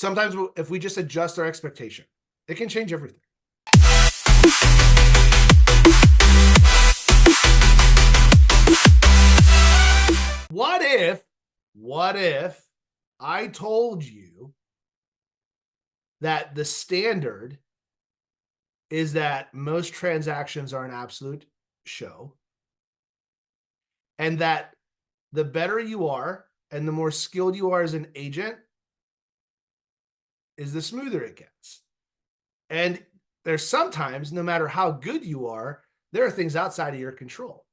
sometimes if we just adjust our expectation, it can change everything. What if I told you that the standard is that most transactions are an absolute show, and that the better you are and the more skilled you are as an agent is the smoother it gets. And there's sometimes, no matter how good you are, there are things outside of your control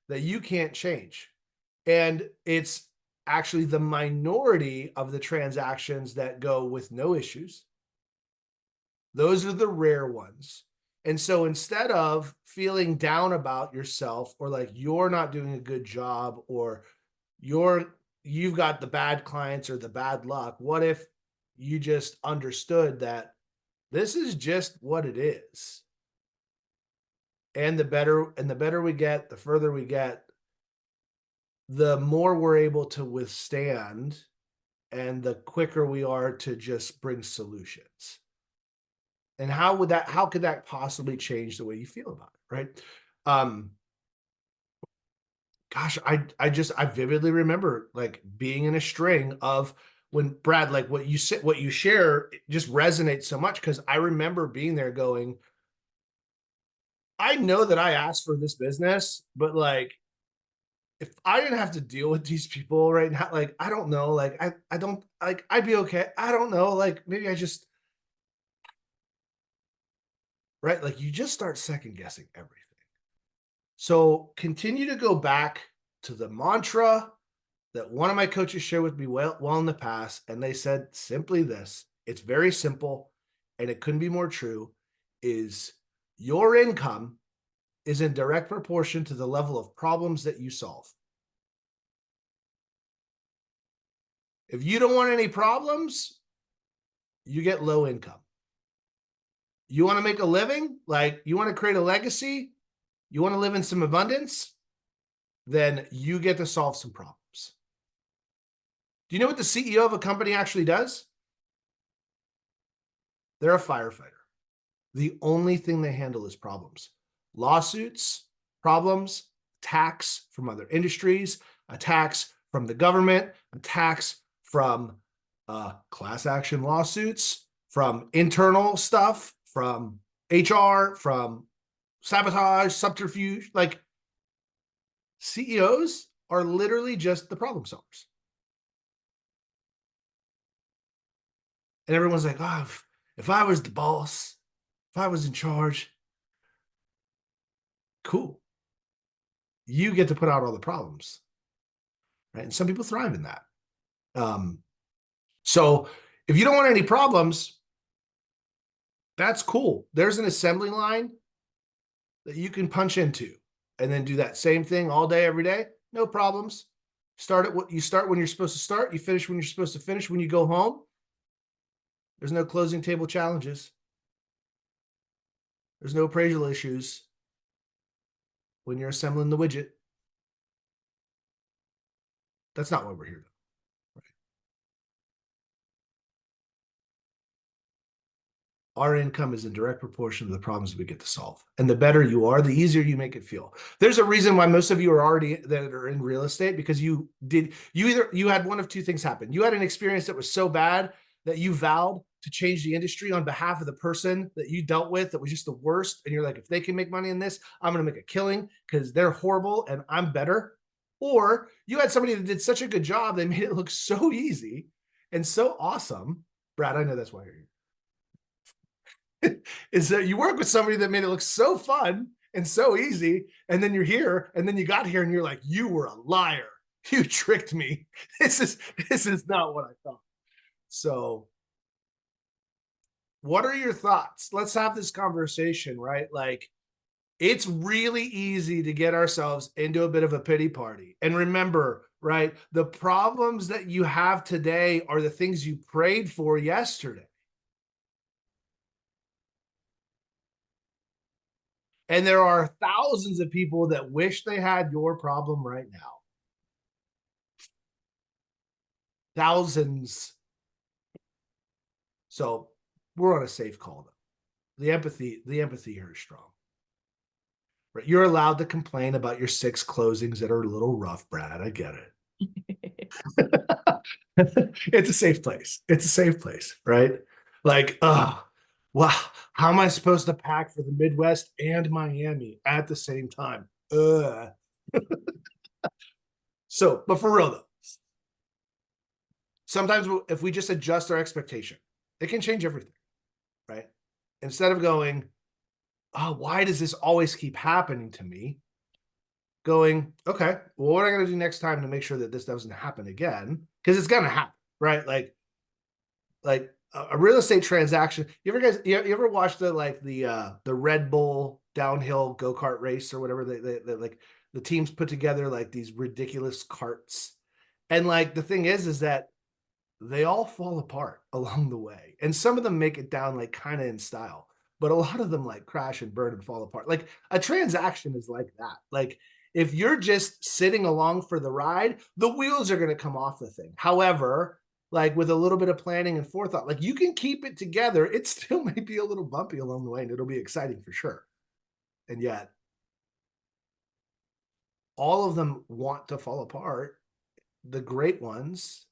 that you can't change. And it's actually the minority of the transactions that go with no issues. Those are the rare ones. And so instead of feeling down about yourself or like you're not doing a good job or you've got the bad clients or the bad luck, what if you just understood that this is just what it is? And the better we get, the further we get, the more we're able to withstand and the quicker we are to just bring solutions. And how could that possibly change the way you feel about it, right? Um, gosh, I vividly remember like being in a string of when Brad, like what you share just resonates so much because I remember being there going, I know that I asked for this business, but like if I didn't have to deal with these people right now, like I don't know, like I don't like I'd be okay. I don't know, like maybe I just right, like you just start second guessing everything. So continue to go back to the mantra that one of my coaches shared with me well in the past, and they said simply this. It's very simple, and it couldn't be more true. Is your income is in direct proportion to the level of problems that you solve. If you don't want any problems, you get low income. You want to make a living, like you want to create a legacy, you want to live in some abundance, then you get to solve some problems. Do you know what the CEO of a company actually does? They're a firefighter. The only thing they handle is problems. Lawsuits, problems, attacks from other industries, attacks from the government, attacks from class action lawsuits, from internal stuff, from HR, from sabotage, subterfuge. Like CEOs are literally just the problem solvers. And everyone's like, oh, if I was the boss, if I was in charge, cool. You get to put out all the problems, right? And some people thrive in that. So if you don't want any problems, that's cool. There's an assembly line that you can punch into and then do that same thing all day, every day. No problems. You start when you're supposed to start. You finish when you're supposed to finish. When you go home, there's no closing table challenges. There's no appraisal issues when you're assembling the widget. That's not why we're here, though. Right? Our income is in direct proportion to the problems we get to solve. And the better you are, the easier you make it feel. There's a reason why most of you are already that are in real estate, because you had one of two things happen. You had an experience that was so bad that you vowed to change the industry on behalf of the person that you dealt with that was just the worst. And you're like, if they can make money in this, I'm going to make a killing because they're horrible and I'm better. Or you had somebody that did such a good job, they made it look so easy and so awesome. Brad, I know that's why you're here. Is that you work with somebody that made it look so fun and so easy, and then you're here, and then you got here and you're like, you were a liar. You tricked me. This is not what I thought. So what are your thoughts? Let's have this conversation, right? Like, it's really easy to get ourselves into a bit of a pity party. And remember, right, the problems that you have today are the things you prayed for yesterday. And there are thousands of people that wish they had your problem right now. Thousands. So we're on a safe call though. The empathy here is strong. Right? You're allowed to complain about your 6 closings that are a little rough, Brad. I get it. It's a safe place. It's a safe place, right? Like, wow, how am I supposed to pack for the Midwest and Miami at the same time? So, but for real though, sometimes if we just adjust our expectation, it can change everything, right? Instead of going, oh, why does this always keep happening to me? Going, okay, well, what am I going to do next time to make sure that this doesn't happen again? Because it's going to happen, right? Like a real estate transaction. You ever watch the Red Bull downhill go-kart race or whatever they like the teams put together like these ridiculous carts. And like the thing is that they all fall apart along the way. And some of them make it down like kind of in style, but a lot of them like crash and burn and fall apart. Like a transaction is like that. Like if you're just sitting along for the ride, the wheels are going to come off the thing. However, like with a little bit of planning and forethought, like you can keep it together. It still may be a little bumpy along the way and it'll be exciting for sure. And yet, all of them want to fall apart. The great ones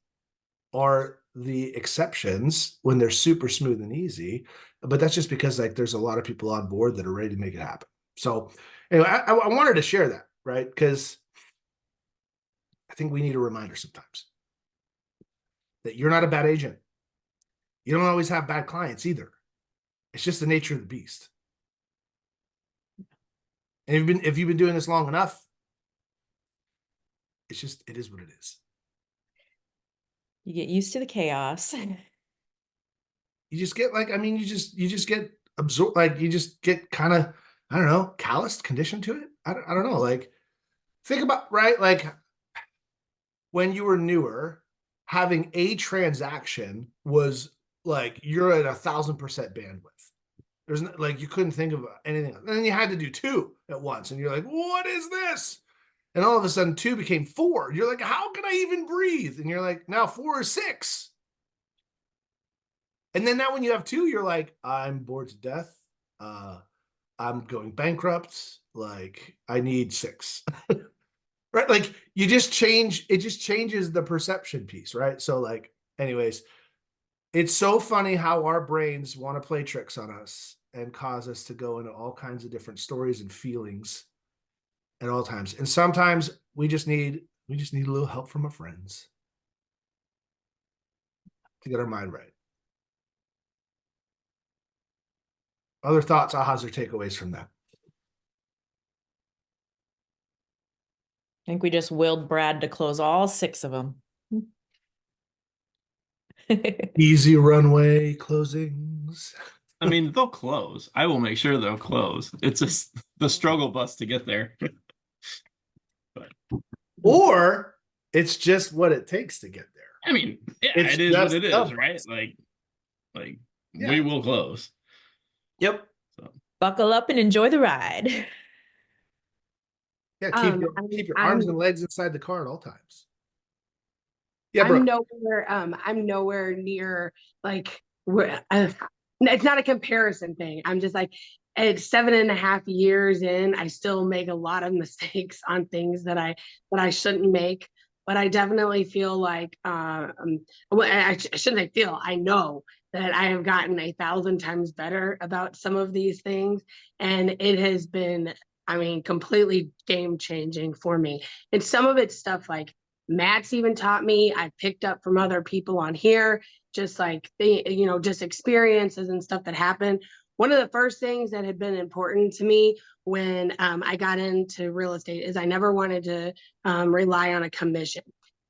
are the exceptions when they're super smooth and easy. But that's just because like there's a lot of people on board that are ready to make it happen. So anyway, I wanted to share that, right? Because I think we need a reminder sometimes that you're not a bad agent. You don't always have bad clients either. It's just the nature of the beast. And if you've been doing this long enough, it is what it is. You get used to the chaos. You just get like, I mean, you just get absorbed, like you just get kind of, I don't know, calloused, conditioned to it. I don't know. Like, think about, right? Like when you were newer, having a transaction was like you're at 1,000% bandwidth. There's no, like you couldn't think of anything else. And then you had to do 2 at once, and you're like, what is this? And all of a sudden 2 became 4. You're like, how can I even breathe? And you're like, now 4 is 6. And then now when you have 2, you're like, I'm bored to death. I'm going bankrupt. Like I need 6. Right? Like you just change, it just changes the perception piece, right? So like, anyways, it's so funny how our brains want to play tricks on us and cause us to go into all kinds of different stories and feelings at all times. And sometimes we just need a little help from our friends to get our mind right. Other thoughts, ahas, or takeaways from that? I think we just willed Brad to close all 6 of them. Easy runway closings. I mean, they'll close. I will make sure they'll close. It's just the struggle bus to get there. But Or it's just what it takes to get there. I mean, yeah, It's it is what just it the is, right? bus. Like Yeah. we will close. Yep. So Buckle up and enjoy the ride. Yeah, keep your arms and legs inside the car at all times. Yeah, I'm bro. nowhere near like where it's not a comparison thing. I'm just like at 7.5 years in, I still make a lot of mistakes on things that I shouldn't make. But I definitely feel like well, I shouldn't say feel. I know that I have gotten 1,000 times better about some of these things, and it has been, I mean, completely game changing for me. And some of it's stuff like Matt's even taught me. I picked up from other people on here, just like just experiences and stuff that happened. One of the first things that had been important to me when I got into real estate is I never wanted to rely on a commission.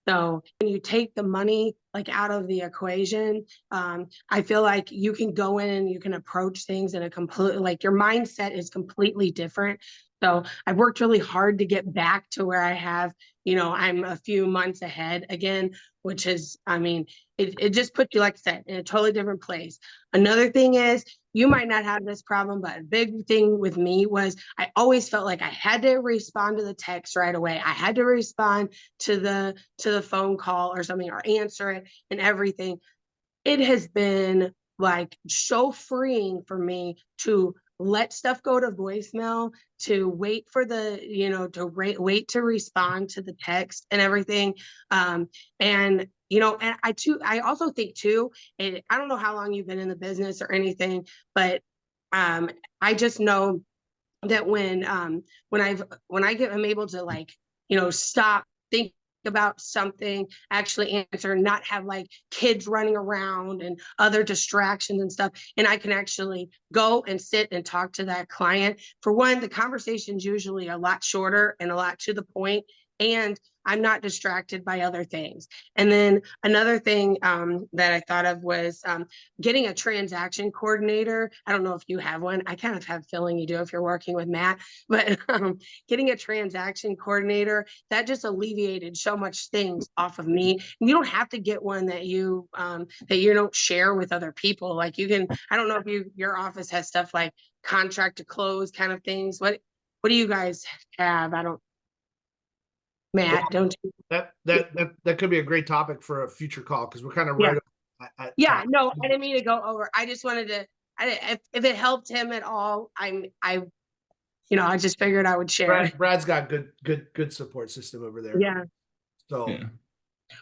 So when you take the money like out of the equation, I feel like you can go in and you can approach things in a completely, like your mindset is completely different. So I've worked really hard to get back to where I have, I'm a few months ahead again, which is, I mean, it just puts you, like I said, in a totally different place. Another thing is, you might not have this problem, but a big thing with me was I always felt like I had to respond to the text right away. I had to respond to the phone call or something, or answer it and everything. It has been like so freeing for me to let stuff go to voicemail, to wait for the, you know, to wait to respond to the text and everything. And, you know, and I also think too, and I don't know how long you've been in the business or anything, but I just know that when I'm able to, like, you know, stop, think about something, actually answer, not have like kids running around and other distractions and stuff, and I can actually go and sit and talk to that client. For one, the conversation's usually a lot shorter and a lot to the point, and I'm not distracted by other things. And then another thing that I thought of was getting a transaction coordinator. I don't know if you have one. I kind of have a feeling you do if you're working with Matt, but getting a transaction coordinator, that just alleviated so much things off of me. You don't have to get one that you don't share with other people. Like, you can, I don't know if your office has stuff like contract to close kind of things. What do you guys have? I don't, Matt, don't you? That could be a great topic for a future call, because we're kind of Yeah. right at Yeah, time. no, I didn't mean to go over. I just wanted to, if it helped him at all, you know, I just figured I would share. Brad's got good support system over there. Yeah. So Yeah.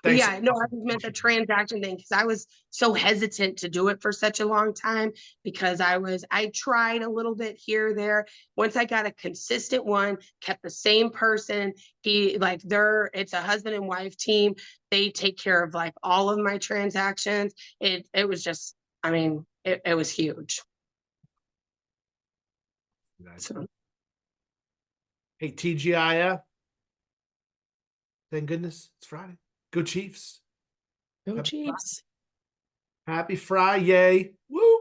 But thanks. yeah, no, I just meant the transaction thing, because I was so hesitant to do it for such a long time, because I tried a little bit here, there. Once I got a consistent one, kept the same person, it's a husband and wife team. They take care of like all of my transactions. It was just, I mean, it was huge. Nice. So, Hey, TGIF. Thank goodness it's Friday. Go Chiefs. Go Happy Chiefs. Happy Friday. Woo.